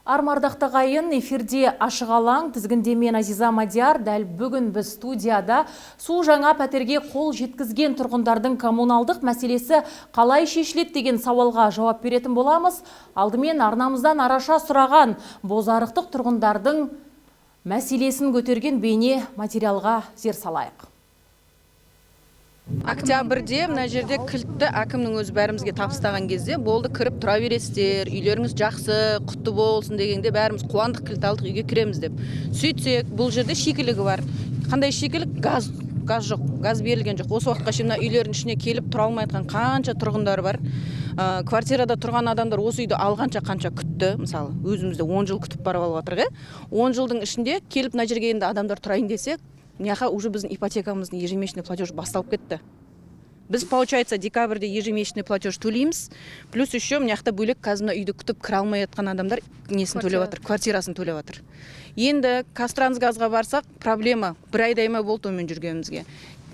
Армардақты қайын эфирде ашық алаң, тізгіндемен Азиза Мадияр. Дәл бүгін біз студияда су жаңа пәтерге қол жеткізген тұрғындардың коммуналдық мәселесі қалай шешіледі деген сауалға жауап беретін боламыз. Алдымен арнамыздан араша сұраған бозарықтық тұрғындардың мәселесін көтерген бейне материалға зер салайық. Октябрьде мына жерде кілтті әкімнің өзі бәрімізге табыстаған кезде болды, кіріп тұра бересіздер, үйлеріңіз жақсы, құтты болсын дегенде бәріміз қуандық, кілт алдық, үйге кіреміз деп. Сөйтсек, бұл жерде шикілігі бар. Қандай шикілік? Газ жоқ, газ берілген жоқ. Осы уақытқа шейін үйлердің ішіне келіп тұра алмай жатқан қанша тұрғындар бар. Квартирада тұрған адамдар осы үйді алғанша қанша күтті. Мысалы, өзімізде 10 жыл күтіп барып алып жатыр. 10 жылдың ішінде келіп мына жерге енді адамдар тұрайын десе, мынақа уже біздің ипотекамыздың ежемесячный платеж басталып кетті. Біз, получается, декабрьде ежемесячный платеж төлейміз. Плюс еще мынақты бөлек қазір үйді күтіп кіре алмай жатқан адамдар несін төлеп жатыр, квартирасын төлеп жатыр. Енді Қазтрансгазға барсақ, проблема бір айдай ма болды мен жүргенімізге.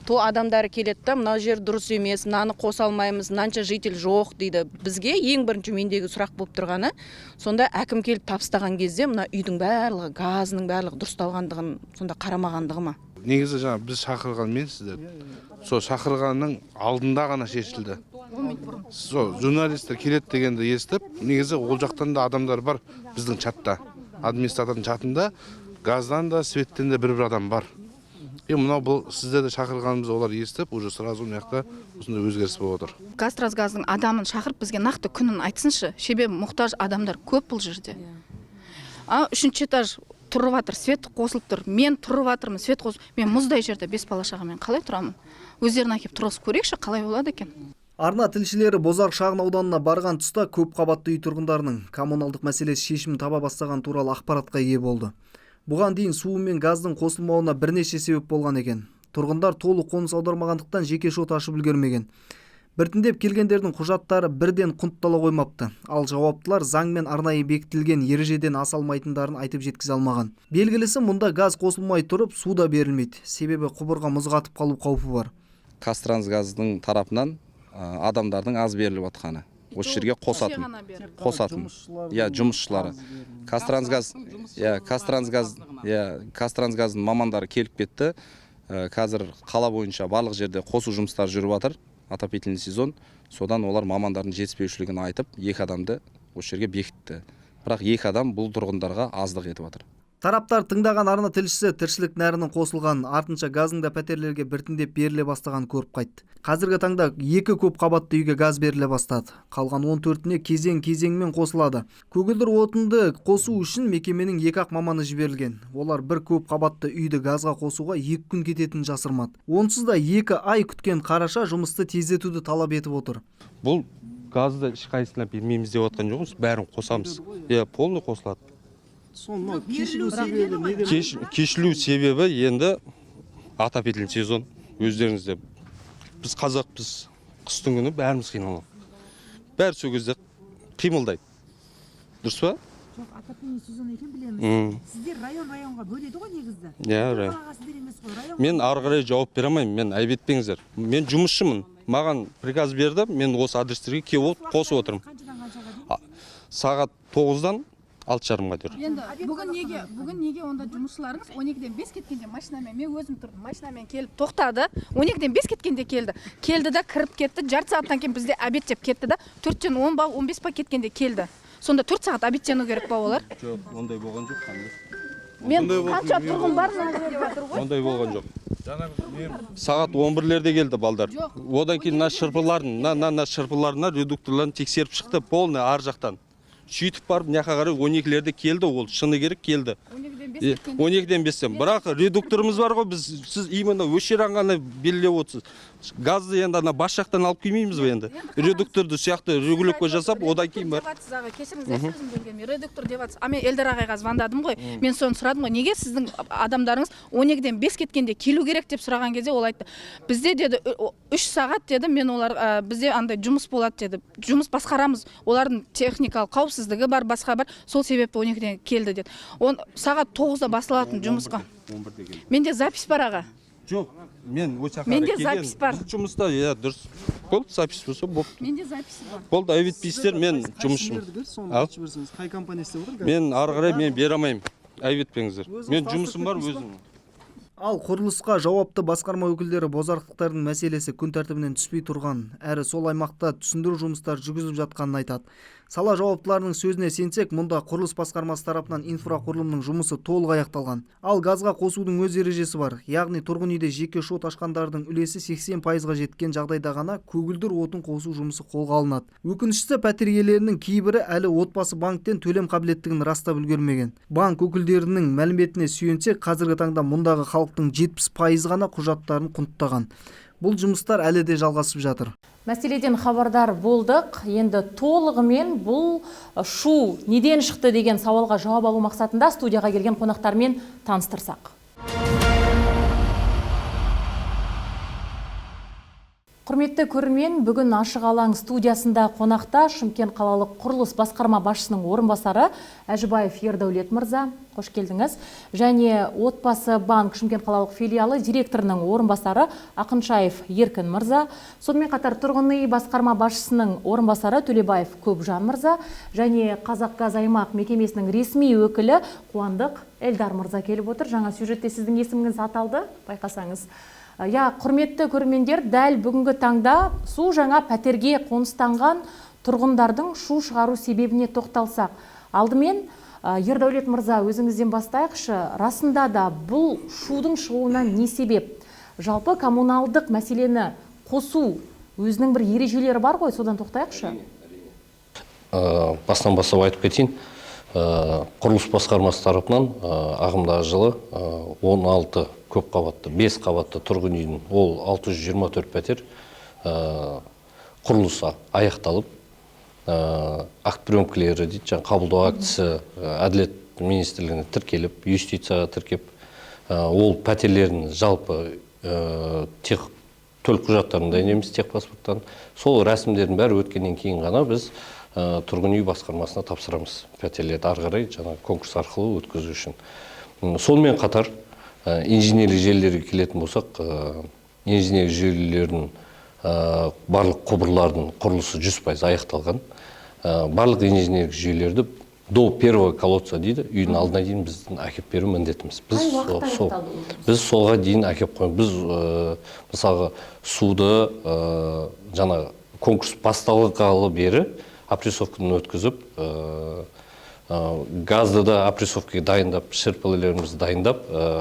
То адамдары келеді да, мына жер дұрыс емес, мынаны қоса алмаймыз, мынанша житель жоқ дейді. Бізге ең бірінші мендегі сұрақ болып тұрғаны, сонда әкім келіп табыстаған кезде мына үйдің барлығы, газының барлығы дұрысталғандығын сонда қарамағандығы ма? Негізі жаңа біз шақырған мен сіздер. Сол шақырғанның алдында ғана шешілді. Сол журналистер келеді дегенді естіп, негізі ол жақтан да адамдар бар біздің чатта. Администратордың чатында газдан да, светтен де бір адам бар. Мынау бұл сіздерді шақырғанымыз олар естіп, уже сразу мыяқта осындай өзгеріс болып отыр. Қазтрансгаздың адамын шақырып бізге нақты күнін айтсыншы. Себебі мұқтаж адамдар көп бұл жерде. Үшінші этаж тұрып жатыр, свет қосылып тұр. Мен тұрып жатырмын, свет қосылып. Мен мұздай жерде 5 бала шағамен қалай тұрамын? Өздерін әкеп тұрғызып көрейікші, қалай болады екен? Арна тілшілері Бозарық шағын ауданына барған тұста көп қабатты үй тұрғындарының коммуналдық мәселесі шешім таба бастаған туралы ақпаратқа ие болды. Бұған дейін суы мен газдың қосылмауына бірнеше себеп болған екен. Тұрғындар толық қоныс аудармағандықтан жеке шот ашып үлгермеген. Біртіндеп келгендердің құжаттары бірден құнттала қоймапты. Ал жауаптылар заңмен арнайы бекітілген ережеден аса алмайтындарын айтып жеткізе алмаған. Белгілісі, мұнда газ қосылмай тұрып, су да берілмейді. Себебі құбырға мұз қатып қалу қаупі бар. Қазтрансгаздың тарапынан адамдардың аз беріліп жатқаны. Осы жерге қосатын. Жұмысшылары. Қазтрансгаздың мамандары келіп кетті. Қазір қала бойынша барлық жерде қосу жұмыстары жүріп жатыр. Отопительный сезон. Содан олар мамандардың жетіспеушілігін айтып, 2 адамды осы жерге бекітті. Бірақ 2 адам бұл тұрғындарға аздық етіп жатыр. Тараптар тыңдаған арна тілшісі тіршілік нәрінің қосылған, артынша газың да пәтерлерге біртіндеп беріле бастаған көріп қайтты. Қазіргі таңда 2 көп қабатты үйге газ беріле бастады. Қалған 14-не кезең-кезеңмен қосылады. Көгілдір отынды қосу үшін мекеменің 2 маманы жіберілген. Олар бір көп қабатты үйді газға қосуға 2 күн кететінін жасырмады. Онсыз да 2 ай күткен Қараша жұмысты тездетуді талап етіп отыр. Бұл газды ешқайсысына бермейміз деп отқан жоқпыз, бәрін қосамыз. Полный қосылады. Кешілу себебі енді отопительный сезон. Өздеріңізде біз қазақпыз, қыстың күні бәріміз қиналады. Бәрі сол кезде қимылдайды. Дұрыс па? Жоқ, отопительный сезон екен білеміз. Сіздер районға бөледі ғой негізді. Мен ары қарай жауап бере алмаймын. Мен айып етпеңіздер. Мен жұмысшымын. Маған приказ берді, мен осы адрестерге келіп қосып отырмын. Сағат 9-дан 6:30-ға дейін. Енді бүгін неге онда жұмысшыларыңыз 12-ден 5 кеткенде машинамен, мен өзім тұрдым, машинамен келіп тоқтады. 12-ден 5 кеткенде келді. Келді да кіріп кетті. Жарты сағаттан кейін бізде обед жеп кетті да 4-тен 10 ба 15 ба кеткенде келді. Сонда 4 сағат обед жену керек па олар? Жоқ, ондай болған жоқ. Мен қанша тұрғын бар ондай болған жоқ. Сағат 11-лерде келді балдар. Одан кейін мына шырпыларына редукторларын тексеріп шықты полный ар жақтан. Сөйтіп барып, мынақа қарай 12-лерде келді, ол шыны керек келді. 12-ден 5-тен. Бірақ редукторымыз бар ғой, сіз именно өшерен ғана белгілеп отырсыз. Газды енді бас жақтан алып келмейміз бе енді? Редукторды сияқты регулировка жасап, одан кейін бар. Кешіріңіз, сөзім бөлгенмен, редуктор деп жатсыз. Мен Эльдар ағайға звондадым ғой. Мен соны сұрадым ғой. Неге сіздің адамдарыңыз 12-ден 5 кеткенде келу керек деп сұраған кезде ол айтты. Бізде деді 3 сағат деді, мен олар бізде андай жұмыс болады деді. Жұмыс басқарамыз. Олардың техникалық қауіпсіздігі бар, басқа бар. Сол себепті 12-ден келді деді. Сағат 9-да басталатын жұмысқа. Менде запись бар аға. Жоқ, мен очаққа Менде запись бар. Жұмыста, дұрыс. Болды, запись болса, болды. Менде запись бар. Болды, әйбетпейсіздер, мен жұмысшымын. Ал? Қай компаниясында отыр? Мен ары қарай мен бере алмаймын. Әйбетпеңіздер. Мен жұмысым бар, өзім. Ал құрылысқа жауапты басқарма өкілдері бозарықтықтардың мәселесі күн тәртібінен түспей тұрған, әрі сол аймақта түсіндіру жұмыстар жүргізіліп жатқанын айтады. Сала жауаптыларының сөзіне сенсек, мұнда құрылыс басқармасы тарапынан инфрақұрылымның жұмысы толық аяқталған. Ал газға қосудың өз ережесі бар. Яғни тұрғын үйде жеке шот ашқандардың үлесі 80%-ға жеткен жағдайда ғана көгілдір отын қосу жұмысы қолға алынады. Өкініштісі пәтер иелерінің кейбірі әлі отбасы банктен төлем қабілеттігін растап үлгермеген. Банк өкілдерінің мәліметіне сүйенсек, қазіргі таңда мұндағы халықтың 70% ғана құжаттарын құнттаған. Бұл жұмыстар әлі де жалғасып жатыр. Мәселеден хабардар болдық. Енді толығымен бұл шу неден шықты деген сауалға жауап алу мақсатында студияға келген қонақтармен таныстырсақ. Құрметті көрермен, бүгін Ашық алаң студиясында қонақта Шымкент қалалық құрылыс басқарма басшысының орынбасары Әжібаев Ердәулет мырза, қош келдіңіз. Және Отбасы банк Шымкент қалалық филиалы директорының орынбасары Ақыншаев Еркін мырза. Сонымен қатар тұрғын үй басқарма басшысының орынбасары Төлебаев Көпжан мырза және Қазақгаз аймақ мекемесінің ресми өкілі Қуандық Элдар мырза келіп отыр. Жаңа сюжетте сіздің есіміңіз аталды, байқасаңыз. Құрметті көрермендер, дәл бүгінгі таңда су жаңа пәтерге қоныстанған тұрғындардың шу шығару себебіне тоқталсақ. Алдымен Ердәулет мырза, өзіңізден бастайықшы. Расында да бұл шудың шығуына не себеп? Жалпы коммуналдық мәселені қосу өзінің бір ережелері бар ғой, содан тоқтайықшы. Бастан бастап айтып кетейін. Құрылыс басқармасы тарапынан ағымдағы жылы 16 көп қабатты, 5 қабатты тұрғын үйдің, ол 624 пәтер құрылысы аяқталып, акт приемкілері дейді, жаңа қабылдау актісі Әділет министрлігіне тіркеліп, юстицияға тіркеп, ол пәтерлердің жалпы төлқұжаттарын дайындаймыз, техпаспорттан. Сол рәсімдердің бәрі өткеннен кейін ғана біз тұрғын үй басқармасына тапсырамыз пәтерлерді ары қарай жаңа конкурс арқылы өткізу үшін. Сонымен қатар инженерлік желілерге келетін болсақ, инженерлік желілердің барлық құбырлардың құрылысы 100% аяқталған. Барлық инженерлік жүйелерді до первого колодца дейді, үйдің алдына дейін біздің әкеп беру міндетіміз. Біз солға дейін әкеп қоймыз. Біз мысалы суды жаңа конкурс басталғалы бері опрессовканы өткізіп, газды да опрессовкаға дайындап, шерпелерімізді дайындап,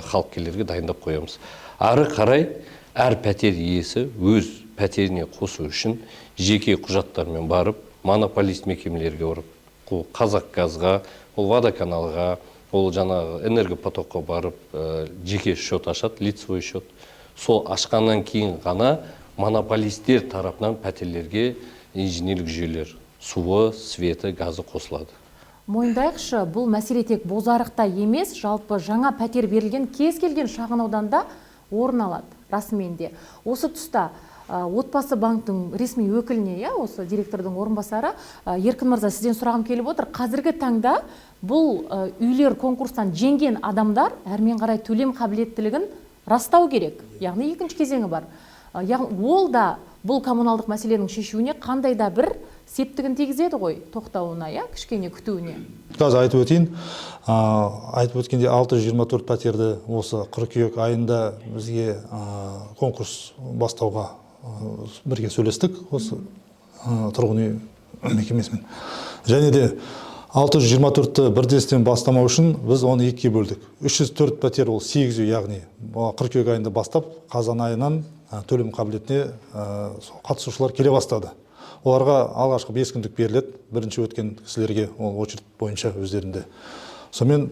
халықкелерге дайындап қоямыз. Ары қарай әр пәтер иесі өз пәтеріне қосу үшін жеке құжаттармен барып, монополист мекемелерге барып, Қазақгазға, ол водоканалға, ол жаңағы энергопотокқа барып, жеке счет ашады, лицевой счет. Сол ашқаннан кейін ғана монополистер тарапынан пәтерлерге инженерлік жүйелер, суы, светі, газы қосылады. Мойындайықшы, бұл мәселе тек Бозарықта емес, жалпы жаңа пәтер берілген кез келген шағын ауданда орын алады, расымен де. Осы тұста Отбасы банктың ресми өкіліне, осы директордың орынбасары Еркін мырза, сізден сұрағым келіп отыр. Қазіргі таңда бұл үйлер конкурстан жеңген адамдар әрмен қарай төлем қабілеттілігін растау керек. Яғни екінші кезеңі бар. Ол да бұл коммуналдық мәселенің шешуіне қандай да бір септігін тигізеді ғой, тоқтауына, кішкене күтуіне. Қазір айтып өтейін. Айтып өткенде 624 пәтерді осы қыркүйек айында бізге конкурс бастауға бірге сөйлестік осы тұрғын үй мекемесімен. Және де 624-ті бірдестен бастамау үшін біз оны екіге бөлдік. 304 пәтер ол 8 үй, яғни қыркүйек айында бастап, қазан айынан төлем қабілетіне қатысушылар келе бастады. Оларға алғашқы 5 күндік беріледі, бірінші өткен кісілерге ол очередь бойынша өздерінде. Сонымен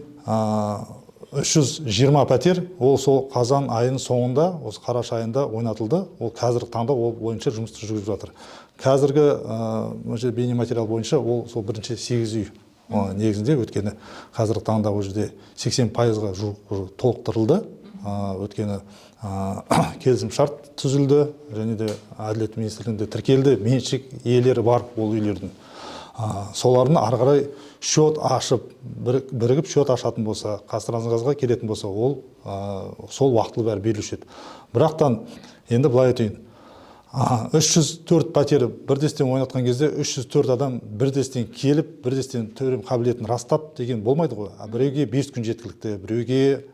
320 пәтер ол сол қазан айының соңында, осы қараша айында ойнатылды. Ол қазіргі таңда ол бойынша жұмысты жүргізіп жатыр. Қазіргі бейнематериал бойынша ол сол бірінші 8 үй негізінде өткені қазіргі таңда ол жерде 80%-ға жуық толықтырылды. Өткені келісім шарт түзілді, және де Әділет министрлігінде тіркелді, меншік иелері бар ол үйлердің. солардың ары қарай счет ашып бірігіп счет ашатын болса, Қазтрансгазға келетін болса, ол сол уақытылы бәрі берілуші еді. Бірақтан енді былай айтайын, 304 пәтері бірдестен ойнатқан кезде 304 адам бірдестен келіп, бірдестен төлем қабілетін растап деген болмайды ғой. Біреуге 5 күн жеткілікті, біреуге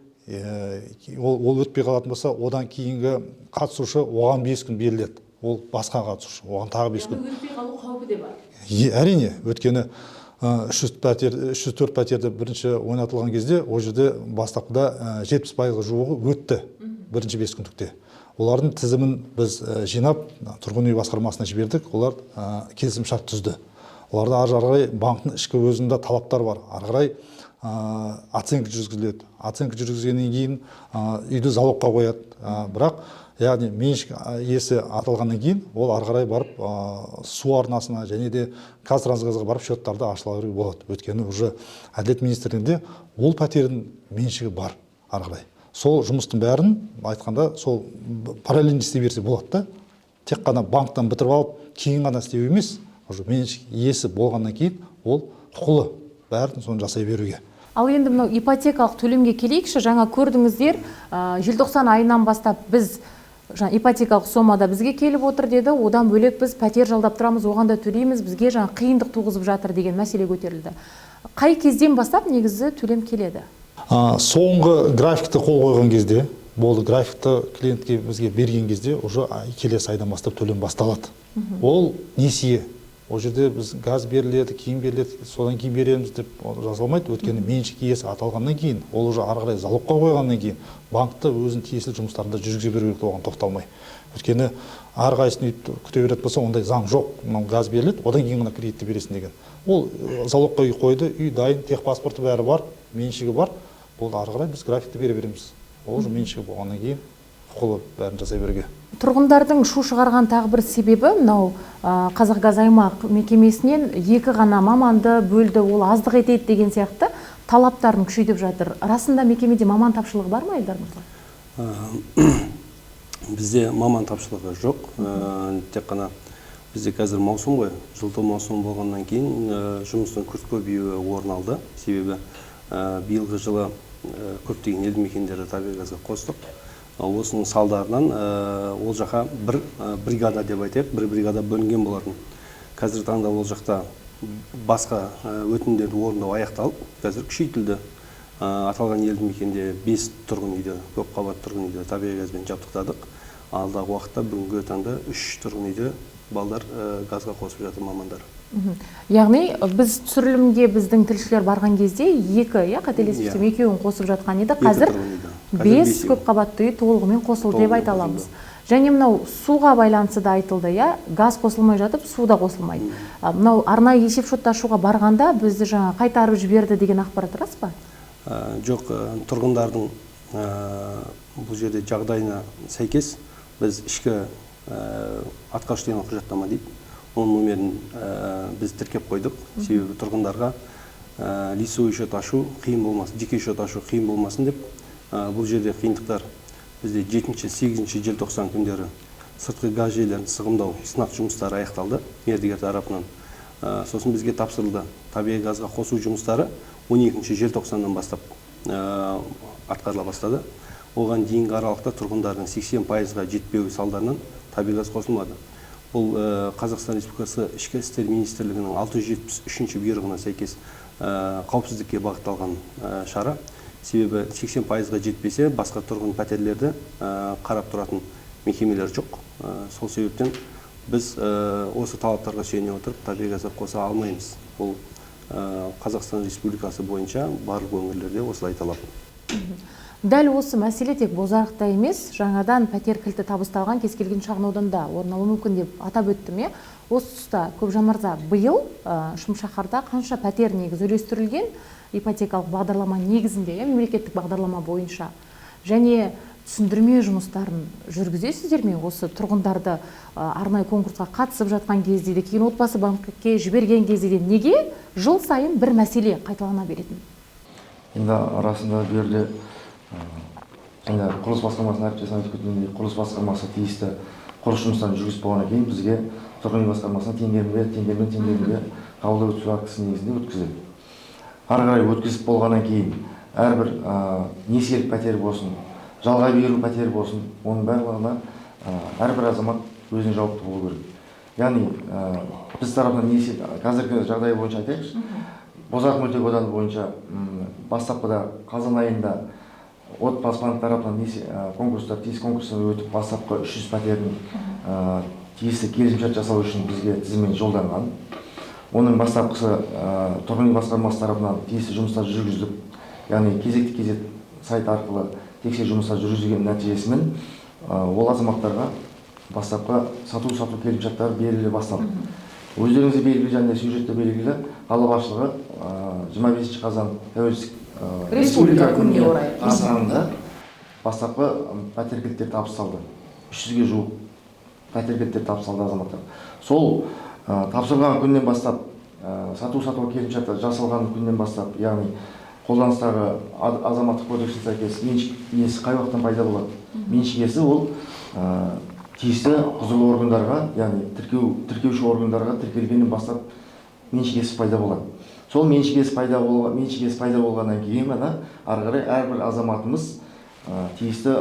ол өтпей қалатын болса, одан кейінгі қатысушы оған 5 күн беріледі. Ол басқа қатысушы, оған тағы 5 күн. Өтпей қалу қаупі де бар. Әрине, өткені 304 пәтерді бірінші ойнатылған кезде, ол жерде бастапқыда 70% жуығы өтті бірінші 5 күндікте. Олардың тізімін біз жинап, тұрғын үй басқармасына жібердік, олар келісім шарт түзді. Оларда ары қарай банктың ішкі өзінде талаптар бар. Ары қарай оценка жүргізіледі. Оценка жүргізгеннен кейін үйді залогқа қояды. Бірақ яғни меншік иесі аталғаннан кейін ол ары қарай барып су арнасына және де Қазтрансгазға барып счеттарды ашыла беруге болады. Өйткені уже Әділет министрлігінде ол пәтердің меншігі бар ары қарай. Сол жұмыстың бәрін айтқанда сол параллельно істей берсе болады да. Тек қана банктан бітіріп алып, кейін ғана істеу емес, уже меншік иесі болғаннан кейін ол құқылы бәрін соны жасай беруге. Ал енді мынау ипотекалық төлемге келейікші, жаңа көрдіңіздер, желтоқсан айынан бастап біз ипотекалық сомада бізге келіп отыр деді, одан бөлек біз пәтер жалдап тұрамыз, оған да төлейміз, бізге жаңа қиындық туғызып жатыр деген мәселе көтерілді. Қай кезден бастап негізі төлем келеді? Соңғы графикті қол қойған кезде, болды графикті клиентке бізге берген кезде, уже келесі айдан бастап төлем басталады. Ол несие. Ол жерде біз газ беріледі, кейін беріледі, содан кейін береміз деп жазылмайды. Өйткені меншік иесі аталғаннан кейін, ол уже ары қарай залогқа қойғаннан кейін, банкты өзінің тиесілі жұмыстарында жүргізе беру керек, оған тоқталмай. Өйткені әрқайсысын күте беретін болса, ондай заң жоқ. Газ беріледі, одан кейін ғана кредитті бересің деген. Ол залогқа үй қойды, үй дайын, техпаспорты бәрі бар, меншігі бар. Бұл ары қарай біз графикті бере береміз. Ол уже меншігі болғаннан кейін құқылы бәрін жасай беруге. Тұрғындардың шу шығарған тағы бір себебі, мынау Қазахгазаймақ мекемесінен 2 ғана маманды бөлді, ол аздық етеді деген сияқты талаптарын күшейтіп жатыр. Расында мекемеде маман тапшылығы бар ма, Эльдар мырза? Бізде маман тапшылығы жоқ. Тек қана бізде қазір маусым ғой, жылыту маусым болғаннан кейін жұмыстың күрт көбеюі орын алды. Себебі биылғы жылы көптеген елді мекендерді табиғи газға қостық. Осының салдарынан ол жаққа бір бригада деп айтайық, бір бригада бөлінген болатын. Қазір таңда ол жақта басқа өтіндерді орындау аяқталып, қазір күшейтілді. Аталған елді мекенде 5 тұрғын үйді, көп қабат тұрғын үйді табиғи газбен жабдықтадық. Алдағы уақытта бүгінгі таңда 3 тұрғын үйді балдар газға қосып жатыр мамандар. Яғни біз түсірілімге біздің тілшілер барған кезде 2, қателеспесем, 2-ін қосып жатқан еді. Қазір 5 көп қабатты үй толығымен қосылды деп айта аламыз. Және мынау суға байланысты да айтылды, газ қосылмай жатып, су да қосылмайды. Мынау арнайы есепшотты ашуға барғанда бізді жаңа қайтарып жіберді деген ақпарат рас па? Жоқ, тұрғындардың бұл жерде жағдайына сәйкес біз ішкі атқарушы деген құжаттама дейді. Оның номерін біз тіркеп қойдық. Себебі тұрғындарға лицевой счет ашу қиын болмасын, жеке счет ашу қиын болмасын деп. Бұл жерде қиындықтар бізде 7-8 желтоқсан күндері сыртқы газ желілерін сығымдау сынақ жұмыстары аяқталды мердігер тарапынан. Сосын бізге тапсырылды. Табиғи газға қосу жұмыстары 12 желтоқсаннан бастап атқарыла бастады. Оған дейінгі аралықта тұрғындардың 80%-ға жетпеуі салдарынан табиғи газ қосылмады. Бұл Қазақстан Республикасы Ішкі істер министрлігінің 673 бұйрығына сәйкес қауіпсіздікке бағытталған шара. Себебі 80%-ға жетпесе, басқа тұрғын пәтерлерді қарап тұратын мекемелер жоқ. Сол себептен біз осы талаптарға сүйене отырып табиғи газға қоса алмаймыз. Бұл Қазақстан Республикасы бойынша барлық өңірлерде осылай талап. Дәл осы мәселе тек Бозарықта емес, жаңадан пәтер кілті табысталған кез келген шағын ауданда орын алуы мүмкін деп атап өттім. Осы тұста Көпжан мырза, биыл Шымшаһарда қанша пәтер негізі үлестірілген ипотекалық бағдарлама негізінде, мемлекеттік бағдарлама бойынша, және түсіндірме жұмыстарын жүргізесіздер ме? Осы тұрғындарды арнайы конкурсқа қатысып жатқан кезде де, кейін отбасы банкке жіберген кезде де неге жыл сайын бір мәселе қайталана беретін? Енді арасында берді құрылыс басқармасының әріптесін айтып кеткендей, құрылыс басқармасы тиісті құрылыс жұмыстарын жүргізіп болғаннан кейін бізге тұрғын үй басқармасына теңгерме қабылдау өткізу актісі негізінде өткізіледі. Ары қарай өткізіп болғаннан кейін әрбір несиелік пәтер болсын, жалға беру пәтер болсын, оның барлығына әрбір азамат өзіне жауапты болу керек. Яғни біз тарапынан қазіргі жағдай бойынша айтайықшы, Бозарық мөлтек ауданы бойынша бастапқыда қазан айында Отбасыбанк тарапынан тиісті конкурстар өтіп бастапқы 300 пәтердің тиісті келісімшарт жасау үшін бізге тізіммен жолданған. Оның бастапқысы тұрғын үй басқармасы тарапынан тиісті жұмыстар жүргізіліп, яғни кезек сайт арқылы тексеру жұмыстар жүргізілген нәтижесімен ол азаматтарға бастапқы сату келісімшарттары беріле басталды. Өздеріңізге белгілі және сюжетте белгілі қала басшылығы 25 қазан тәуелсіздік Республика күніне орай қарсаңында бастапқы пәтер кілттері табысталды. 300-ге жуық пәтер кілттері табысталды азаматтар. Сол тапсырылған күннен бастап, сату келісімшарты жасалған күннен бастап, яғни қолданыстағы азаматтық кодексіне сәйкес меншік иесі қай уақыттан пайда болады? Меншік иесі ол тиісті құзырлы органдарға, яғни тіркеуші органдарға тіркелгеннен бастап меншік иесі пайда болады. Сол меншік иесі пайда болғаннан кейін ғана ары қарай әрбір азаматымыз тиісті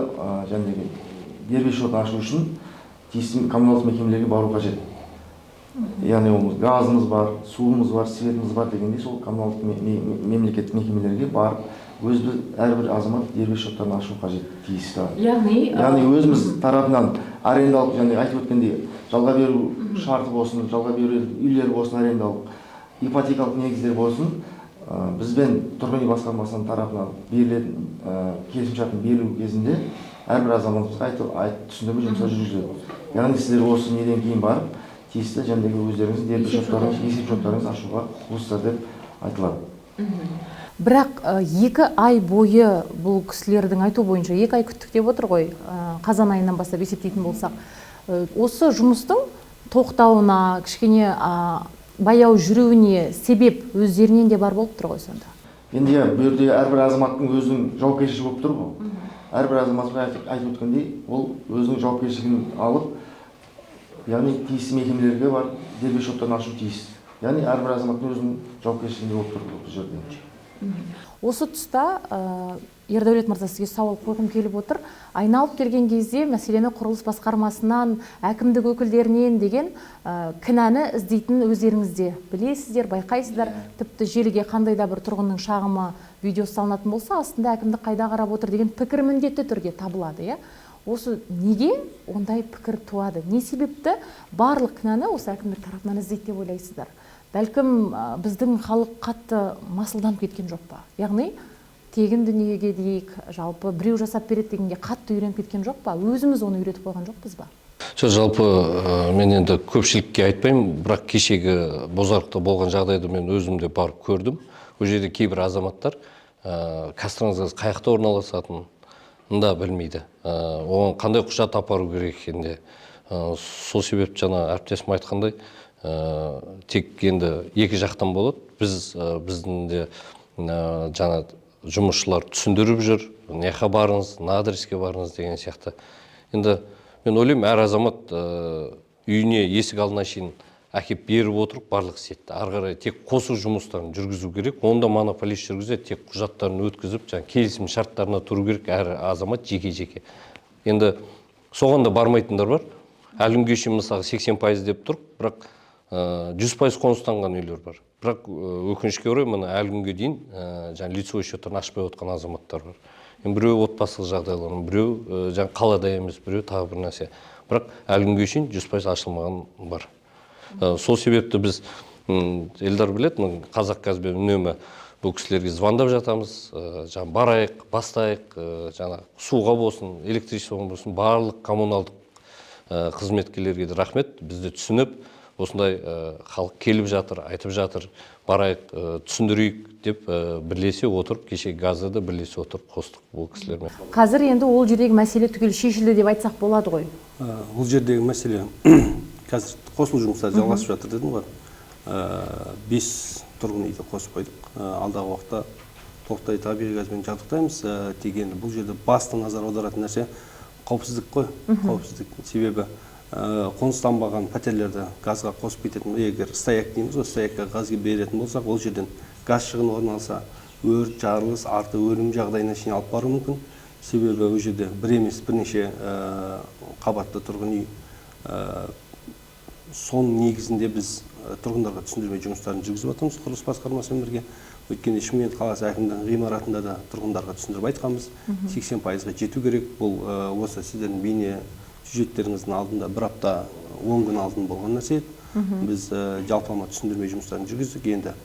дербес шот ашу үшін тиісті коммуналдық мекемелерге бару қажет. Яғни ол газымыз бар, суымыз бар, светіміз бар дегенде сол коммуналдық мемлекеттік мекемелерге барып, әрбір азамат дербес шоттарын ашу қажет тиісті. Яғни өзіміз тарапынан арендалық және айтып өткендей жалға беру шарты болсын, жалға беру үйлер болсын, арендалық ипотекалық негіздер болсын, бізбен тұрғын үй басқармасының тарапынан берілетін келісімшарттың берілу кезінде әрбір азаматымызға түсіндірме жұмыстар жүргізіледі. Яғни сіздер осы неден кейін барып, тиісті өздеріңіз дербес шоттарыңыз, есеп шоттарыңыз ашуға құлыстар деп айтылады. Бірақ 2 ай бойы бұл кісілердің айту бойынша 2 ай күттік деп отыр ғой, қазан айынан бастап есептейтін болсақ. Осы жұмыстың тоқтауына, кішкене баяу жүруіне себеп өздерінен де бар болып тұр ғой сонда. Енді бұл жерде әрбір азаматтың өзінің жауапкершілігі болып тұр ғой. Әрбір азаматқа айтып өткендей, ол өзінің жауапкершілігін алып, яғни тиісті мекемелерге барып дербес шоттарын ашу тиіс. Яғни әрбір азаматтың өзінің жауапкершілігі болып тұр бұл жерде. Осы тұста Ердәулет мырза, сізге сауал қойғым келіп отыр. Айналып келген кезде мәселені құрылыс басқармасынан, әкімдік өкілдерінен деген кінәні іздейтін өздеріңізде білесіздер, байқайсыздар. Тіпті желіге қандай да бір тұрғынның шағымы видео салынатын болса, астында әкімдік қайда қарап отыр деген пікір міндетті түрде табылады. Осы неге ондай пікір туады? Не себепті барлық кінәні осы әкімдік тарапынан іздейді деп ойлайсыздар? Бәлкім біздің халық қатты масылданып кеткен жоқ па? Яғни тегін дүниеге дейік, жалпы біреу жасап береді дегенге қатты үйреніп кеткен жоқ па? Өзіміз оны үйретіп қойған жоқпыз ба? Жалпы мен енді көпшілікке айтпаймын, бірақ кешегі Бозарықта болған жағдайды мен өзімде барып көрдім. Ол жерде кейбір азаматтар кәсіпорын қай жақта орналасатынын да білмейді. Оған қандай құжат апару керек екенде. Сол себепті жаңа әріптесім айтқандай, тек енді екі жақтан болады. Біздің де жаңа жұмысшылар түсіндіріп жүр, неқа барыңыз, на адреске барыңыз деген сияқты. Енді мен ойлаймын, әр азамат үйіне есік алдына шейін әкеп беріп отырып барлық істетті. Ары қарай тек қосу жұмыстарын жүргізу керек. Онда монополист жүргізеді, тек құжаттарын өткізіп, келісім шарттарына тұру керек әр азамат жеке-жеке. Енді соған да бармайтындар бар. Әлі күнге шейін мысалы 80% деп тұр, бірақ 100% қоныстанған үйлер бар. Бірақ өкінішке орай мына әлі күнге дейін лицевой счеттарын ашпай отқан азаматтар бар. Біреу отбасылық жағдайлар, біреу қалада емес, біреу тағы бір нәрсе. Бірақ әлі күнге шейін 100% ашылмаған бар. Сол себепті біз елдар біледі, Қазақгазбен үнемі бұл кісілерге звондап жатамыз, барайық, бастайық, суға болсын, электричествоға болсын, барлық коммуналдық қызметкерлерге де рахмет, бізді түсініп, осындай халық келіп жатыр, айтып жатыр, барайық, түсіндірейік деп бірлесе отырып, кешегі газды да бірлесе отырып қостық бұл кісілермен. Қазір енді ол жердегі мәселе түгел шешілді деп айтсақ болады ғой? Ол жердегі мәселе қазір қосылу жұмыстары жалғасып жатыр дедім ғой. 5 тұрғын үйді қосып қойдық. Алдағы уақытта толықтай табиғи газбен жабдықтаймыз. Тек енді бұл жерде басты назар аударатын нәрсе қауіпсіздік қой. Қауіпсіздік себебі қоныстанбаған пәтерлерді газға қосып кететін, егер стояк дейміз ғой, стоякқа газ беретін болсақ, ол жерден газ шығыны орын алса, өрт, жарылыс, арты өлім жағдайына шейін алып баруы мүмкін. Себебі ол жерде бір емес бірнеше қабатты тұрғын үй. Соның негізінде біз тұрғындарға түсіндірме жұмыстарын жүргізіп жатырмыз құрылыс басқармасымен бірге. Өйткені Шымкент қаласы әкімдігінің ғимаратында да тұрғындарға түсіндіріп айтқанбыз. 80%-ға жету керек. Бұл осы сіздердің бейне сюжеттеріңіздің алдында бір апта 10 күн алдын болған нәрсе. Біз жалпылама түсіндірме жұмыстарын жүргіздік. Енді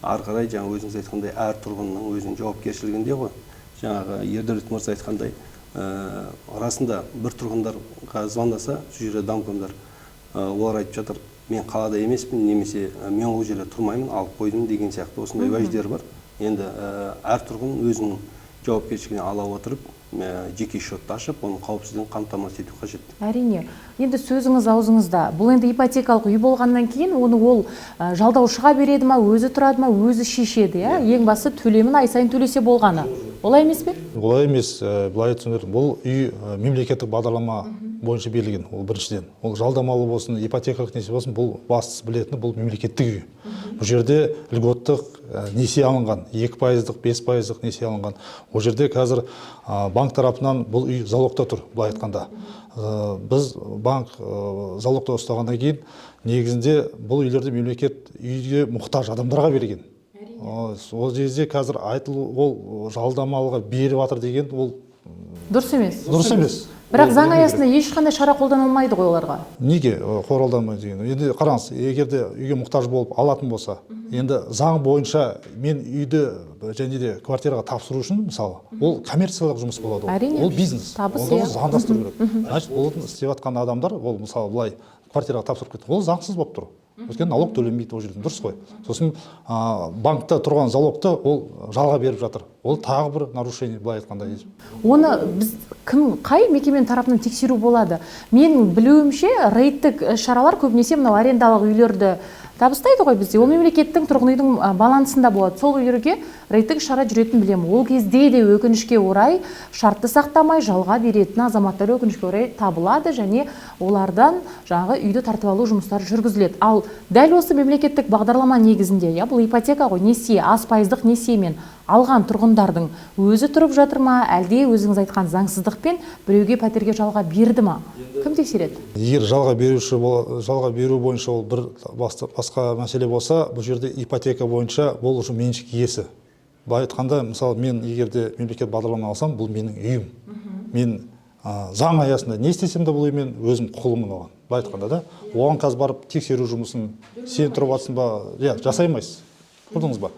ары қарай жаңа өзіңіз айтқандай әр тұрғынның өзінің жауапкершілігінде ғой. Жаңағы Ердәулет мырза айтқандай, расында бір тұрғындарға звондаса, сол жерде домкомдар олар айтып жатыр, мен қалада емеспін, немесе мен ол жерде тұрмаймын, алып қойдым деген сияқты осындай уәждер бар. Енді әр тұрғын өзінің жауапкершілігіне ала отырып, жеке шотты ашып, оның қауіпсіздігін қамтамасыз ету қажет. Әрине. Енді сөзіңіз аузыңызда. Бұл енді ипотекалық үй болғаннан кейін, оны ол жалдаушыға береді ма, өзі тұрады ма, өзі шешеді, иә? Ең басы төлемін ай сайын төлесе болғаны. Олай емес пе? Олай емес, былай түсіндірдім. Бұл үй мемлекеттік бағдарлама бойынша берілген, ол біріншіден. Ол жалдамалы болсын, ипотекалық несие болсын, бұл бастысы білетіні, бұл мемлекеттік үй. Бұл жерде льготтық несие алынған, 2%-ық, 5%-ық несие алынған. Ол жерде қазір банк тарапынан бұл үй залогта тұр, былай айтқанда. Біз банк залогта ұстағаннан кейін, негізінде бұл үйлерді мемлекет үйге мұқтаж адамдарға берген. Ол жерде қазір айтылу, ол жалдамалыға беріп жатыр деген, ол дұрыс емес. Дұрыс емес. Бірақ заң аясында ешқандай шара қолданылмайды ғой оларға. Неге қолданылмайды деген? Енді қараңыз, егер де үйге мұқтаж болып алатын болса, енді заң бойынша мен үйді және де квартираға тапсыру үшін, мысалы, ол коммерциялық жұмыс болады. Әрине. Ол бизнес. Табыс. Ол заңдастыру керек. Значит, ол істеп жатқан адамдар, ол мысалы былай квартираға тапсырып кетті. Ол заңсыз болып тұр. Өйткені налог төленбейді ол жерден, дұрыс қой. Сосын банкта тұрған залогты ол жалға беріп жатыр. Ол тағы бір нарушение, былай айтқанда. Оны біз қай мекеменің тарапынан тексеру болады? Мен білуімше, рейдтік шаралар көбінесе мынау арендалық үйлерді табыстайды ғой бізде. Ол мемлекеттің тұрғын үйдің балансында болады. Сол үйлерге рейдтік шара жүретін білемін. Ол кезде де өкінішке орай шартты сақтамай жалға беретін азаматтар өкінішке орай табылады және олардан жаңағы үйді тартып алу жұмыстары жүргізіледі. Ал дәл осы мемлекеттік бағдарлама негізінде, бұл ипотека ғой, несие, аз пайыздық несиемен алған тұрғындардың өзі тұрып жатыр ма, әлде өзіңіз айтқан заңсыздықпен біреуге пәтерге жалға берді ма? Кім тексереді? Егер жалға беру бойынша ол бір басқа мәселе болса, бұл жерде ипотека бойынша бұл уже меншік иесі. Былай айтқанда, мысалы, мен егер де мемлекет бағдарлама алсам, бұл менің үйім. Мен заң аясында не істесем де бұл үймен өзім құлымын оған. Былай айтқанда да, оған қазір барып тексеру жұмысын сен тұрып жатсың ба, жасаймайсыз. Көрдіңіз ба?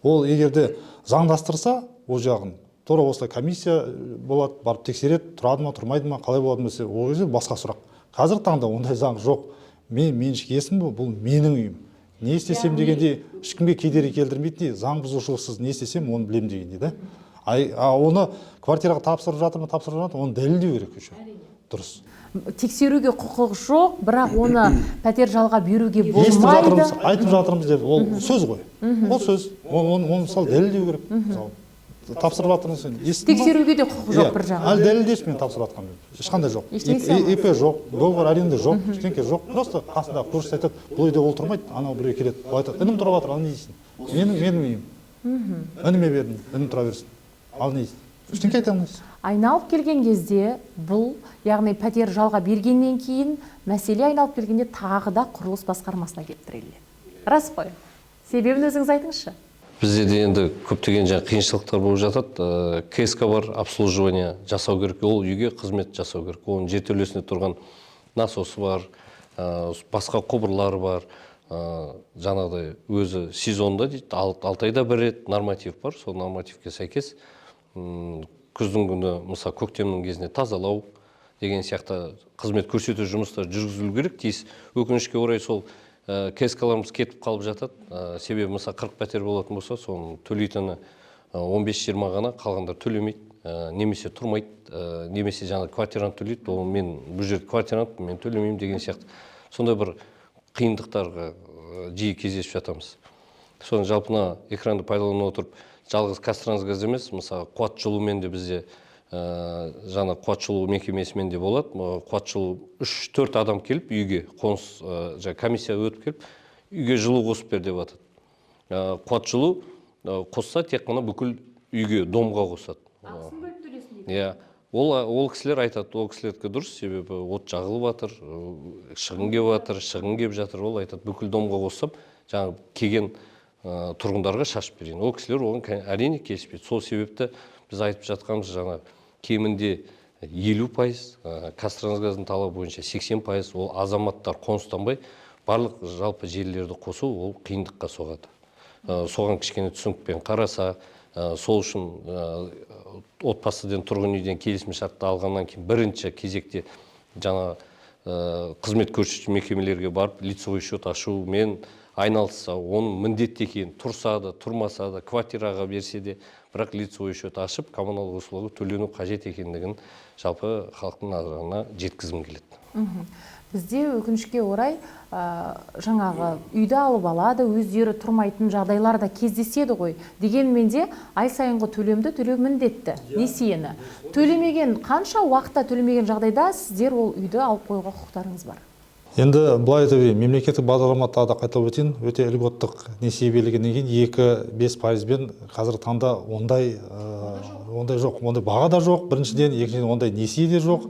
Ол егер де заңдастырса, ол жағын тура осылай комиссия болады, барып тексереді, тұрады ма, тұрмайды ма, қалай болады десе, ол кезде басқа сұрақ. Қазіргі таңда ондай заң жоқ. Мен меншік иесімін бе, бұл менің үйім. Не істесем дегенде ешкімге кедергі келтірмейді, заң бұзушылықсыз не істесем, оны білем дегенде, да? Оны квартираға тапсырып жатыр ма, оны дәлелдеу керек еще. Дұрыс. Тексеруге құқық жоқ, бірақ оны пәтер жалға беруге болмайды. Айтып жатырмыз деп, ол сөз ғой. Ол сөз. Оны мысалы дәлелдеу керек. Тапсырып жатырмыз. Тексеруге де құқық жоқ бір жағынан. Әлі дәлелдеші мен тапсырып жатқанмын. Ешқандай жоқ. ИП жоқ, договор аренда жоқ, ештеңке жоқ. Просто қасында көршісі айтады, бұл үйде ол тұрмайды, анау біреу келеді. Ол айтады, інім тұрып жатыр, ал не дейсің? Менің үйім. Ініме бердім, інім тұра берсін. Ал не дейсің? Ештеңке айта алмайсыз. Айналып келген кезде бұл, яғни пәтер жалға бергеннен кейін мәселе айналып келгенде тағы да құрылыс басқармасына келіп тіреледі. Рас қой? Себебін өзіңіз айтыңызшы. Бізде де енді көптеген қиыншылықтар болып жатады. КСК бар, обслуживание жасау керек, ол үйге қызмет жасау керек. Оның жертөлесінде тұрған насосы бар, басқа құбырлар бар. Жаңағыдай өзі сезонда дейді, 6 айда бір рет норматив бар, сол нормативке сәйкес күздің күні, мысалы көктемнің кезінде тазалау деген сияқты қызмет көрсету жұмыстары жүргізілу керек. Тиіс өкінішке орай сол КСК-ларымыз кетіп қалып жатады. Себебі мысалы 40 пәтер болатын болса, соның төлейтіні 15-20 ғана, қалғандар төлемейді, немесе тұрмайды, немесе жаңа квартирант төлейді, ол мен бұл жерде квартирант, мен төлемеймін деген сияқты. Сондай бір қиындықтарға жиі кездесіп жатамыз. Соны жалпына экранды пайдалана отырып, жалғыз қазтрансгаз емес, мысалы қуат жылумен де бізде жаңа қуат жылу мекемесімен де болады. Қуат жылу 3-4 адам келіп үйге қоныс комиссия өтіп келіп үйге жылу қосып бер деп жатады. Қуат жылу қосса тек қана бүкіл үйге домға қосады. Ақысын бөліп төлесін дейді. Иә. Ол кісілер айтады, ол кісілерге дұрыс, себебі от жағылып жатыр, шығын келіп жатыр, ол айтады, бүкіл домға қоссам, жаңағы келген тұрғындарға шашып берейін. Ол кісілер оған әрине келіспейді. Сол себепті біз айтып жатқанымыз жаңа кемінде 50%, қазтрансгаздың талабы бойынша 80%, ол азаматтар қоныстанбай барлық жалпы желілерді қосу ол қиындыққа соғады. Соған кішкене түсінікпен қараса, сол үшін отбасыдан тұрғын үйден келісім шартты алғаннан кейін бірінші кезекте жаңа қызмет көрсетуші мекемелерге барып лицевой счет ашумен айналысса, оның міндетті екенін тұрса да, тұрмаса да, квартираға берсе де, бірақ лицевой счет ашып, коммуналдық услуга төлену қажет екендігін жалпы халықтың назарына жеткізгім келеді. Бізде өкінішке орай жаңағы үйді алып алады, өздері тұрмайтын жағдайлар да кездеседі ғой. Дегенмен де ай сайынғы төлемді төлеу міндетті, несиені. Төлемеген, қанша уақытта төлемеген жағдайда сіздер ол үйді алып қоюға құқықтарыңыз бар? Енді былай айтып едім, мемлекеттік бағдарламада да қайталап өтейін, өте льготтық несие берілгеннен кейін 2-5%-бен қазіргі таңда ондай жоқ, ондай баға да жоқ, біріншіден, екіншіден ондай несие де жоқ.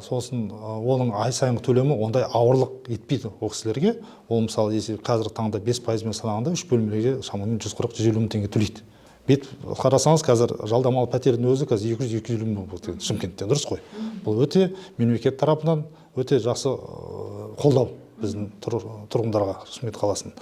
Сосын оның ай сайынғы төлемі ондай ауырлық етпейді ол кісілерге. Ол мысалы қазіргі таңда 5%-мен санағанда 3 бөлмелерге шамамен 140-150 мың теңге төлейді. Бет қарасаңыз, қазір жалдамалы пәтердің өзі қазір 200-250 мың болды Шымкентте, дұрыс қой. Бұл өте мемлекет тарапынан өте жақсы қолдау біздің тұрғындарға, Шымкент қаласын.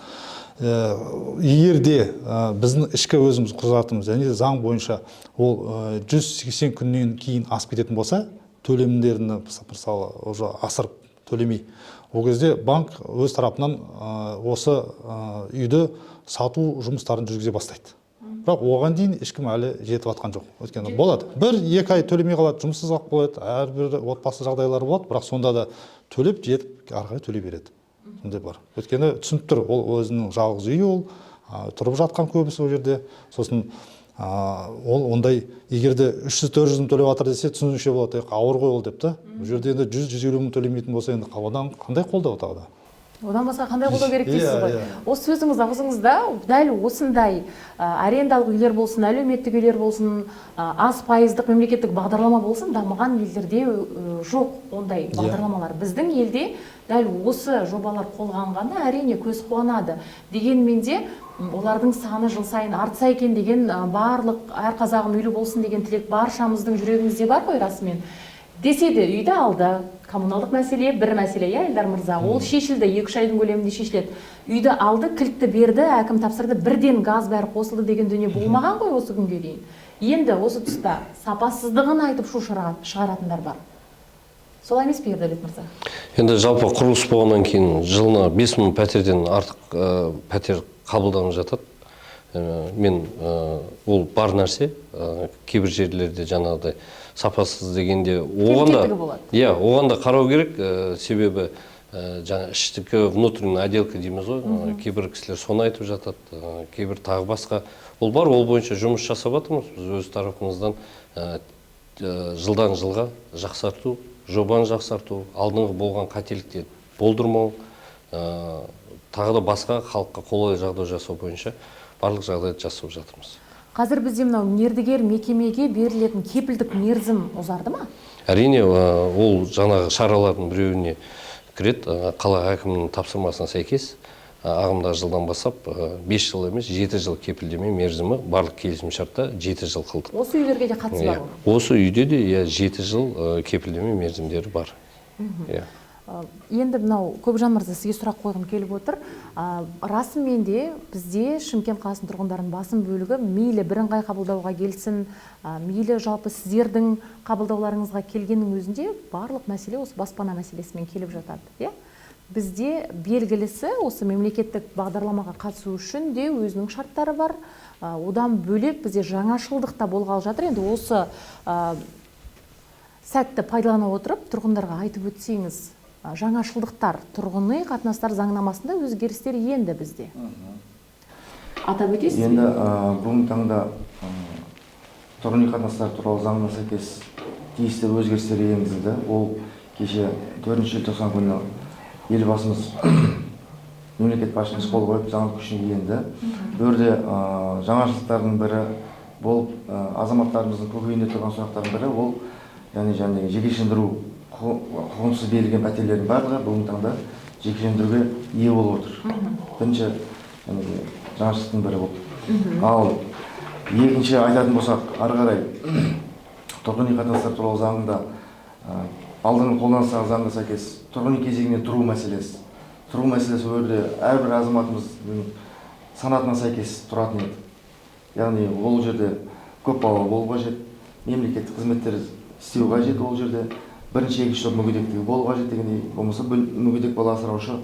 Егер де біздің ішкі өзіміз құжатымыз, және заң бойынша ол 180 күннен кейін асып кететін болса, төлемдерін мысалы уже асырып төлемей, ол кезде банк өз тарапынан осы үйді сату жұмыстарын жүргізе бастайды. Бірақ оған дейін ешкім әлі жетіп атқан жоқ. Өйткені болады. 1-2 ай төлемей қалады, жұмыссыз қалып қояды, әрбір отбасы жағдайлары болады, бірақ сонда да төлеп жетіп, ары қарай төлей береді. Сондай бар. Өйткені түсініп тұр, ол өзінің жалғыз үйі, ол тұрып жатқан көбісі ол жерде. Сосын ол ондай егерде 300-400 мың төлеп жатыр десе, түсінуші болады, ауыр ғой ол деп та. Бұл жерде енді 100-150 мың төлемейтін болса, енді қаладан қандай қолдау тағы да? Одан басқа қандай қолдау керек дейсіз ғой? Осы сөзіңіз аузыңызда дәл осындай арендалық үйлер болсын, әлеуметтік үйлер болсын, аз пайыздық мемлекеттік бағдарлама болсын, дамыған елдерде жоқ ондай бағдарламалар. Біздің елде дәл осы жобалар қолғанғанда әрине көз қуанады. Дегенмен де олардың саны жыл сайын артса екен деген барлық әр қазағым үйлі болсын деген тілек баршамыздың жүрегімізде бар ғой расымен. Десе де үйді алды, коммуналдық мәселе бір мәселе, Эльдар мырза, ол шешілді, 2-3 айдың көлемінде шешіледі. Үйді алды, кілтті берді, әкім тапсырды, бірден газ бәрі қосылды деген дүние болмаған ғой осы күнге дейін. Енді осы тұста сапасыздығын айтып шу шығаратындар бар. Солай емес пе, Ердәулет мырза? Енді жалпы құрылыс болғаннан кейін жылына 5000 пәтерден артық пәтер қабылданып жатады. Мен ол бар нәрсе, кейбір жерлерде жаңағыдай сапасыз дегенде оған да қарау керек, себебі жаңа іштікі внутренний отделка дейміз ғой, кейбір кісілер соны айтып жатады, кейбір тағы басқа. Ол бар, ол бойынша жұмыс жасап жатырмыз, біз өз тарапымыздан жылдан жылға жақсарту, жобаны жақсарту, алдыңғы болған қателікті болдырмау, тағы да басқа халыққа қолайлы жағдай жасау бойынша барлық жағдайды жасап жатырмыз. Қазір бізде мынау мердігер мекемеге берілетін кепілдік мерзім ұзарды ма? Әрине, ол жаңағы шаралардың біреуіне кіреді. Қала әкімінің тапсырмасына сәйкес ағымдағы жылдан бастап 5 жыл емес 7 жыл кепілдеме мерзімі барлық келісімшартта 7 жыл қылдық. Осы үйлерге де қатысы бар ғой? Осы үйде де 7 жыл кепілдеме мерзімдері бар. Енді мынау Көпжан мырза, сізге сұрақ қойғым келіп отыр. Расымен де бізде Шымкент қаласының тұрғындарының басым бөлігі мейлі бірыңғай қабылдауға келсін, мейлі жалпы сіздердің қабылдауларыңызға келгеннің өзінде барлық мәселе осы баспана мәселесімен келіп жатады. Бізде белгілісі осы мемлекеттік бағдарламаға қатысу үшін де өзінің шарттары бар. Одан бөлек бізде жаңашылдық та болғалы жатыр. Енді осы сәтті пайдалана отырып тұрғындарға айтып өтсеңіз, жаңашылдықтар, тұрғын үй қатынастар заңнамасында өзгерістер енді бізде. Атап өтесіз? Енді бүгінгі таңда тұрғын үй қатынастары туралы заңына сәйкес тиісті өзгерістер енгізілді. Ол кеше 4 желтоқсан күні елбасымыз мемлекет басшымыз қол қойып заң күшіне енді. Бұл жерде жаңашылдықтардың бірі болып, азаматтарымыздың көкейінде тұрған сұрақтардың бірі ол яғни жекешелендіру құқығынсыз берілген пәтерлердің барлығы бүгінгі таңда жекешелендіруге ие болып отыр. Бірінші жаңашылдықтың бірі болып. Ал екінші айтатын болсақ, ары қарай тұрғын үй қатынастары туралы заңында алдыңғы қолданыстағы заңға сәйкес тұрғын үй кезегіне тұру мәселесі. Тұру мәселесі өрде әрбір азаматымыздың санатына сәйкес тұратын еді. Яғни ол жерде көп балалы болу қажет, мемлекеттік қызметтер істеу қажет, ол жерде бірінші екінші топ мүгедектігі болу қажет дегендей, болмаса мүгедек бала асыраушы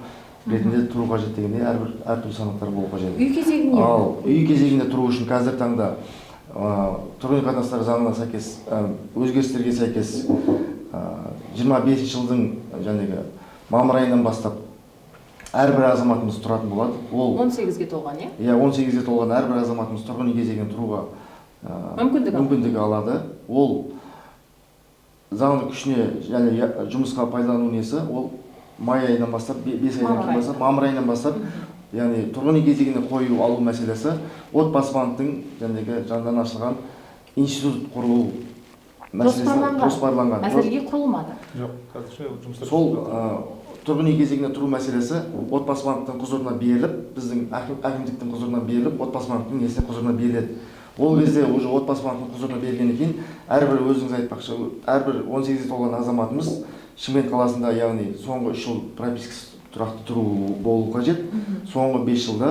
ретінде тұру қажет дегендей әртүрлі санаттар болу қажет. Үй кезегіне? Ал үй кезегіне тұру үшін қазір таңда тұрғын үй қатынастары заңына сәйкес өзгерістерге сәйкес 25 жылдың мамыр айынан бастап әрбір азаматымыз тұратын болады. Ол 18-ге толған, е? Иә, 18-ге толған әрбір азаматымыз тұрғын үй кезегіне тұруға мүмкіндік алады. Ол заңның күшіне жұмысқа пайдалану несі, ол май айынан бастап, 5 айдан бастап, мамыр айынан бастап, яғни тұрғын үй кезегіне қою алу мәселесі отбасы банктың жанынан ашылған институт құрылу мәселесі жоспарланған. Әзірге құрылмады. Сол тұрғын үй кезегіне тұру мәселесі отбасы банктың құзырына беріліп, біздің әкімдіктің құзырына беріліп, отбасы банктың несіне құзырына беріледі. Ол кезде уже отбасы банктың құзырына берілгеннен кейін әрбір өзіңіз айтпақшы, әрбір 18-ге толған азаматымыз Шымкент қаласында, яғни соңғы 3 жыл пропискасы тұрақты тұру болу қажет. Соңғы 5 жылда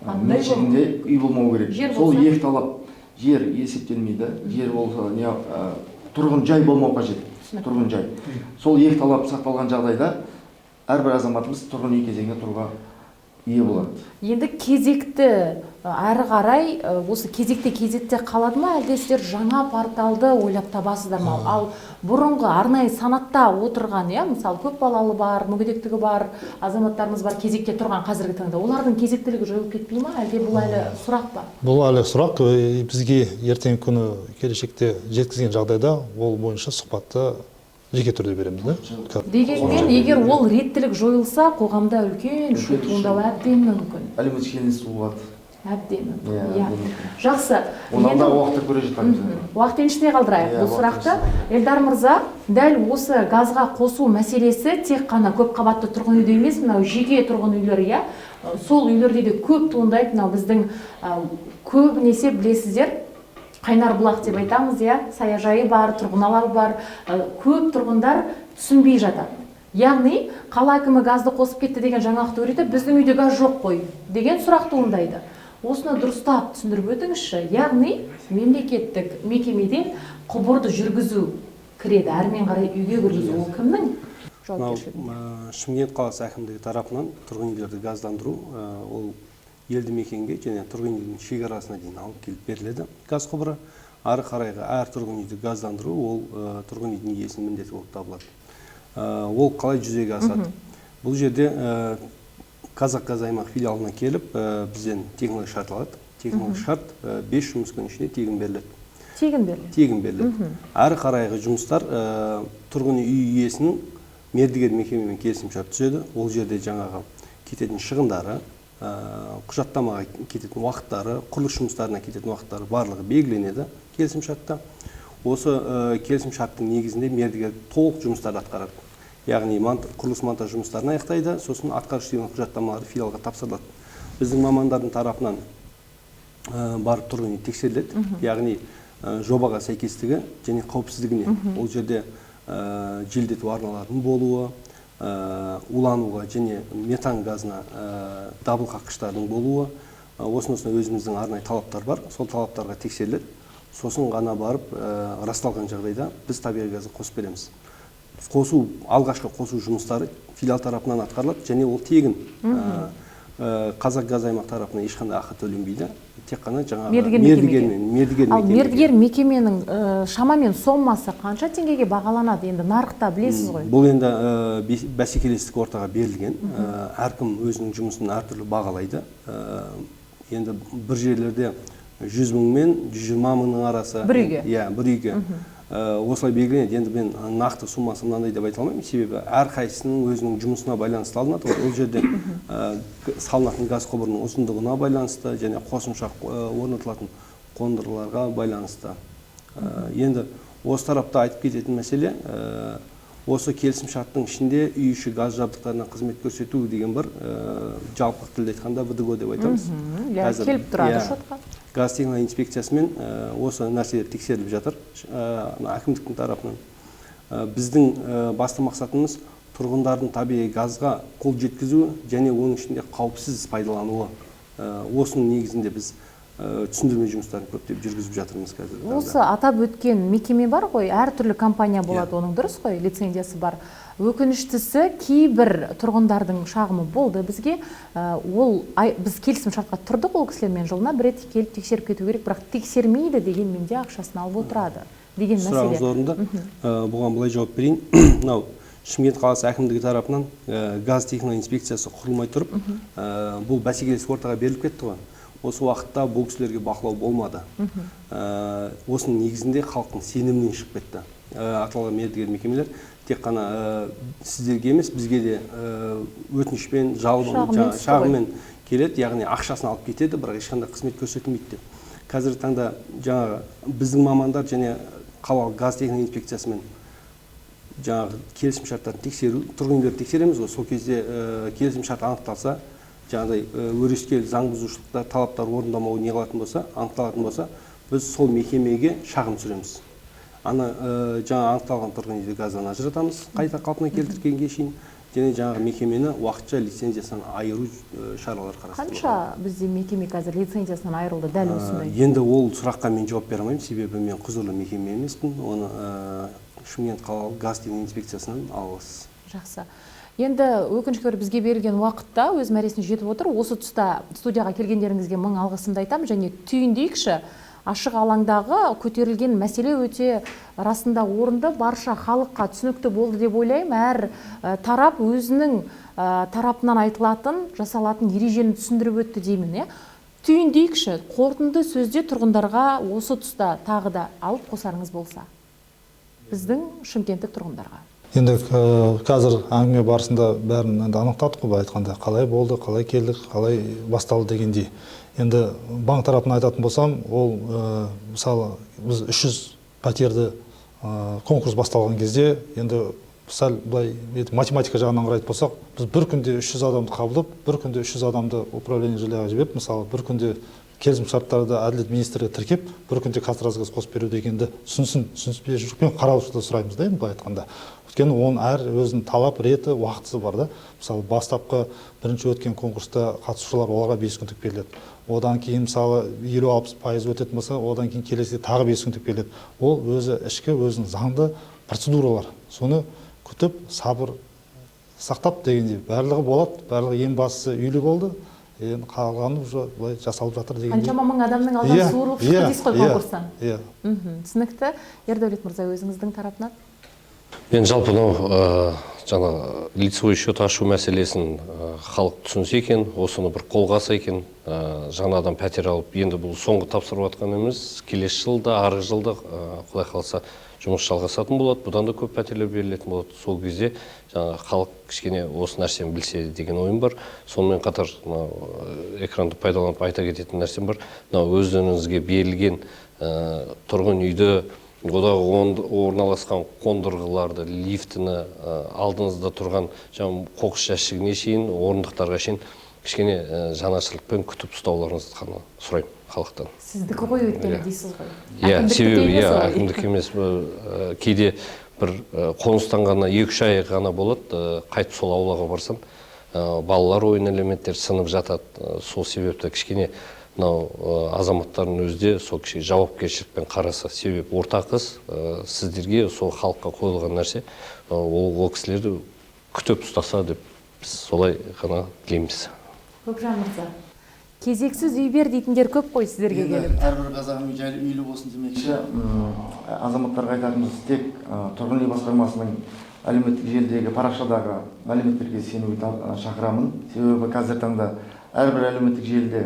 меншігінде үй болмау керек. Сол екі талап. Жер есептелмейді. Жер болса, тұрғын жай болмау қажет. Тұрғын жай. Сол екі талап сақталған жағдайда әрбір азаматымыз тұрғын үй кезегіне тұруға ие болады. Енді кезекті әрі қарай осы кезекте қалады ма, әлде сіздер жаңа порталды ойлап табасыздар ма? Ал бұрынғы арнайы санатта отырған, мысалы көп балалы бар, мүгедектігі бар азаматтарымыз бар, кезекте тұрған қазіргі таңда, олардың кезектілігі жойылып кетпей ма, әлде бұл әлі сұрақ па? Бұл әлі сұрақ. Бізге ертеңгі күні келешекте жеткізген жағдайда ол бойынша сұхбатты жеке түрде береміз, да? Дегенмен, егер ол реттілік жойылса, қоғамда үлкен шу туындауы әбден мүмкін. Әлеуметтік шиеленіс болады. Әбден мүмкін. Жақсы. Онда уақытты көре жатамыз. Уақыт еншіне қалдырайық бұл сұрақты. Эльдар мырза, дәл осы газға қосу мәселесі тек қана көп қабатты тұрғын үйде емес, мынау жеке тұрғын үйлер, сол үйлерде де көп туындайды. Мынау біздің көбінесе білесіздер, Қайнар бұлақ деп айтамыз, саяжайы бар, тұрғын алабы бар, көп тұрғындар түсінбей жатады. Яғни, қала әкімі газды қосып кетті деген жаңалықты өретіп, біздің үйде газ жоқ қой деген сұрақ туындайды. Осыны дұрыстап түсіндіріп өтіңізші. Яғни, мемлекеттік мекемеден құбырды жүргізу кіреді, әрмен қарай үйге кіргізу. Ол кімнің жауапкершілігі? Шымкент қаласы әкімдігі тарапынан тұрғын үйлерді газдандыру ол елді мекенге және тұрғын үйдің шекарасына дейін алып келіп беріледі газ құбыры. Ары қарайғы әр тұрғын үйді газдандыру ол тұрғын үйдің иесінің міндеті болып табылады. Ол қалай жүзеге асады? Бұл жерде Казахгазаймақ филиалына келіп, бізден тегін шарт алады. Тегін шарт 5 жұмыс күні ішінде тегін беріледі. Тегін беріледі. Ары қарайғы жұмыстар тұрғын үй иесінің мердігер мекемемен келісімшарт түседі. Ол жерде жаңағы кететін шығындары, құжаттамаға кететін уақыттары, құрылыс жұмыстарына кететін уақыттары барлығы белгіленеді келісімшартта. Осы келісімшарттың негізінде мердігер толық жұмыстарды атқарады. Яғни құрылыс монтаж жұмыстарын аяқтайды, сосын атқарушы деген құжаттамалары филиалға тапсырылады. Біздің мамандардың тарапынан барып тұрғын үй тексеріледі. Яғни жобаға сәйкестігі және қауіпсіздігіне. Ол жерде желдету арналарының болуы, улануға және метан газына дабыл қаққыштардың болуы, осынысына өзіміздің арнайы талаптар бар. Сол талаптарға тексеріледі. Сосын ғана барып расталған жағдайда біз табиғи газды қосып береміз. Алғашқы қосу жұмыстары филиал тарапынан атқарылады және ол тегін. Казахгазаймақ тарапынан ешқандай ақы төленбейді. Тек қана жаңағы мердігер мекеменің шамамен соммасы қанша теңгеге бағаланады? Енді нарықта білесіз ғой. Бұл енді бәсекелестік ортаға берілген. Әркім өзінің жұмысын әртүрлі бағалайды. Енді бір жерлерде 100 мың мен 120 мыңның арасы. Бір үйге? Иә, бір үйге. Осылай белгіленеді. Енді мен нақты суммасы мынандай деп айта алмаймын, себебі әрқайсысының өзінің жұмысына байланысты алынады. Ол жерде салынатын газ құбырының ұзындығына байланысты және қосымша орнатылатын қондырғыларға байланысты. Енді осы тарапта айтып кететін мәселе, осы келісім шарттың ішінде үй іші газ жабдықтарына қызмет көрсету деген бір жалпы тілде айтқанда ВДГ деп айтамыз. Келіп тұрады шотқа. Газ техника инспекциясымен осы нәрселер тексеріліп жатыр әкімдіктің тарапынан. Біздің басты мақсатымыз тұрғындардың табиғи газға қол жеткізу және оның ішінде қауіпсіз пайдалануы. Осының негізінде біз түсіндірме жұмыстарын көптеп жүргізіп жатырмыз қазір. Осы атап өткен мекеме бар ғой, әртүрлі компания болады, оның дұрыс қой, лицензиясы бар. Өкініштісі кейбір тұрғындардың шағымы болды бізге. Біз келісім шартқа тұрдық ол кісілермен, жылына бір рет келіп тексеріп кету керек, бірақ тексермейді дегенмен де ақшасын алып отырады деген мәселе. Сұрағыңыз орынды. Бұған былай жауап берейін. Мынау Шымкент қаласы әкімдігі тарапынан газ техника инспекциясы құрылмай тұрып, бұл бәсекелестік ортаға беріліп кетті ғой. Осы уақытта бұл кісілерге бақылау болмады. Осының негізінде халықтың сенімінен шығып кетті. Аталған мердігер мекемелер тек қана сіздерге емес, бізге де өтінішпен, шағыммен келеді, яғни ақшасын алып кетеді, бірақ ешқандай қызмет көрсетілмейді деп. Қазіргі таңда жаңағы біздің мамандар және қалалық газ техника инспекциясымен жаңағы келісім шарттарын тексеру, тұрғын үйлерді тексереміз ғой, сол кезде келісім шарт анықталса, жаңағыдай өрескел заң бұзушылықтар, талаптар орындамауы неғылатын болса, анықталатын болса, біз сол мекемеге шағым түсіреміз. Ана жаңа анықталған тұрғын үйді газдан ажыратамыз, қайта қалпына келтіргенге шейін, және жаңағы мекемені уақытша лицензиясынан айыру шаралар қарастырылған. Қанша бізде мекеме қазір лицензиясынан айырылды дәл осындай? Енді ол сұраққа мен жауап бере алмаймын, себебі мен құзырлы мекеме емеспін. Оны Шымкент қалалық газ техника инспекциясынан аласыз. Жақсы. Енді өкінішке орай бізге берілген уақытта өз мәресіне жетіп отыр. Осы тұста студияға келгендеріңізге мың алғысымды айтамын, және түйіндейікші. Ашық алаңдағы көтерілген мәселе өте расында орынды, барша халыққа түсінікті болды деп ойлаймын. Әр тарап өзінің тарапынан айтылатын, жасалатын ережені түсіндіріп өтті деймін. Түйіндейікші, қорытынды сөзде тұрғындарға осы тұста тағы да алып қосарыңыз болса, біздің шымкенттік тұрғындарға. Енді қазір әңгіме барысында бәрін анықтадық қой, айтқанда қалай болды, қалай келдік, қалай басталды дегендей. Енді банк тарапынан айтатын болсам, ол мысалы біз 300 пәтерді конкурс басталған кезде, енді сәл былай математика жағынан қарайтын болсақ, біз бір күнде 300 адамды қабылдап, бір күнде 300 адамды управление жилияға жіберіп, мысалы бір күнде келісім шарттарды әділет министрі тіркеп, бір күнде қазір қосып беру дегенді түсініспей жүрген қаралушыда сұраймыз да, енді былай айтқанда. Өйткені оның әр өзінің талап реті, уақытысы бар да. Мысалы бастапқы бірінші өткен конкурста қатысушылар оларға 5 күндік беріледі. Одан кейін мысалы 50-60% өтетін болса, одан кейін келесі тағы 5 күндік беріледі. Ол өзі ішкі өзінің заңды процедуралар. Соны күтіп, сабыр сақтап дегендей барлығы болады. Барлығы ең бастысы үйлі болды. Енді қалғаны былай жасалып жатыр дегендей. Қаншама мың адамның алдынан суырылып шықты дейсіз ғой конкурстан. Түсінікті. Ердәулет мырза, өзіңіздің тарапынан? Мен жалпы жаңа лицевой счет ашу мәселесін халық түсінсе екен, осыны бір қолға алса екен, жаңадан пәтер алып, енді бұл соңғы тапсырып жатқан емес, келесі жылда, арғы жылда құдай қаласа жұмыс жалғасатын болады, бұдан да көп пәтерлер берілетін болады. Сол кезде жаңа халық кішкене осы нәрсені білсе деген ойым бар. Сонымен қатар экранды пайдаланып айта кететін нәрсем бар. Өздеріңізге берілген тұрғын үйді, одағы орналасқан қондырғыларды, лифтіні, алдыңызда тұрған қоқыс жәшігіне шейін, орындықтарға шейін кішкене жанашырлықпен күтіп ұстауларыңызды ғана сұраймын халықтан. Сіздікі ғой өйткені дейсіз ғой. Себебі әкімдік емес, кейде бір қоныстанғанына 2-3 ай ғана болады, қайтып сол аулаға барсам, балалар ойын элементтер сынып жатады. Сол себепті кішкене азаматтардың өзде сол кішкене жауапкершілікпен қараса, себебі ортақ іс сіздерге сол халыққа қойылған нәрсе, ол кісілерді күтіп ұстаса деп біз солай ғана тілейміз. Көкжан мырза, кезексіз үй бер дейтіндер көп қой сіздерге келіп. Әрбір қазағым жайлы үйлі болсын демекші, азаматтарға айтатынымыз тек тұрғын үй басқармасының әлеуметтік желідегі парақшадағы мәліметтерге сенуге шақырамын. Себебі қазір таңда әрбір әлеуметтік желіде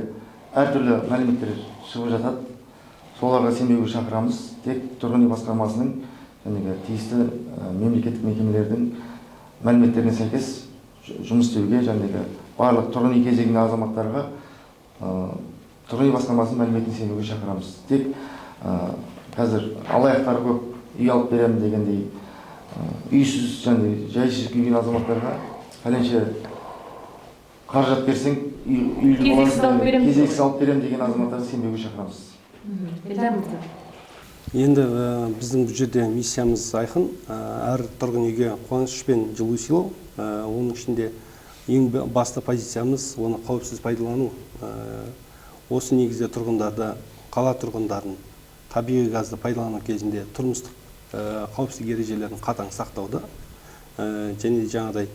әртүрлі мәліметтер шығып жатады. соларға сенбеуге шақырамыз. Тек тұрғын үй басқармасының тиісті мемлекеттік мекемелердің мәліметтеріне сәйкес жұмыс істеуге, барлық тұрғын үй кезегінде азаматтарға тұрғын үй басқармасының мәліметіне сенбеуге шақырамыз. Тек қазір алаяқтар көп, үй алып беремін дегендей үйсіз жайсыз күйген азаматтарға пәленше қаражат берсең үйлі боласың, кезексіз алып беремін деген азаматтарды сенбеуге шақырамыз. Енді біздің бұл жерде миссиямыз айқын. Әр тұрғын үйге қуаныш пен жылу сыйлау. Оның ішінде ең басты позициямыз оны қауіпсіз пайдалану. Осы негізде тұрғындарды, қала тұрғындарын табиғи газды пайдалану кезінде тұрмыстық қауіпсіздік ережелерін қатаң сақтауды және жаңағыдай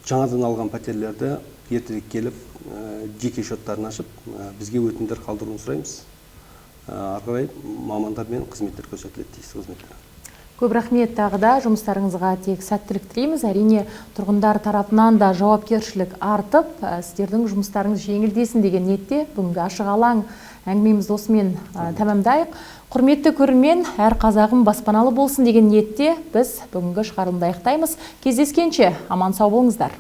жаңадан алған пәтерлерді ертерек келіп жеке шоттарын ашып бізге өтінімдер қалдыруын сұраймыз. Ары қарай мамандар мен қызметтер көрсетіледі, тиісті қызметтер. Көп рахмет, тағы да жұмыстарыңызға тек сәттілік тілейміз. Әрине тұрғындар тарапынан да жауапкершілік артып, сіздердің жұмыстарыңыз жеңілдесін деген ниетте бүгінгі ашық алаң әңгімемізді осымен тәмамдайық. Құрметті көрермен, әр қазағым баспаналы болсын деген ниетте біз бүгінгі шығарылымды аяқтаймыз. Кездескенше аман сау болыңыздар.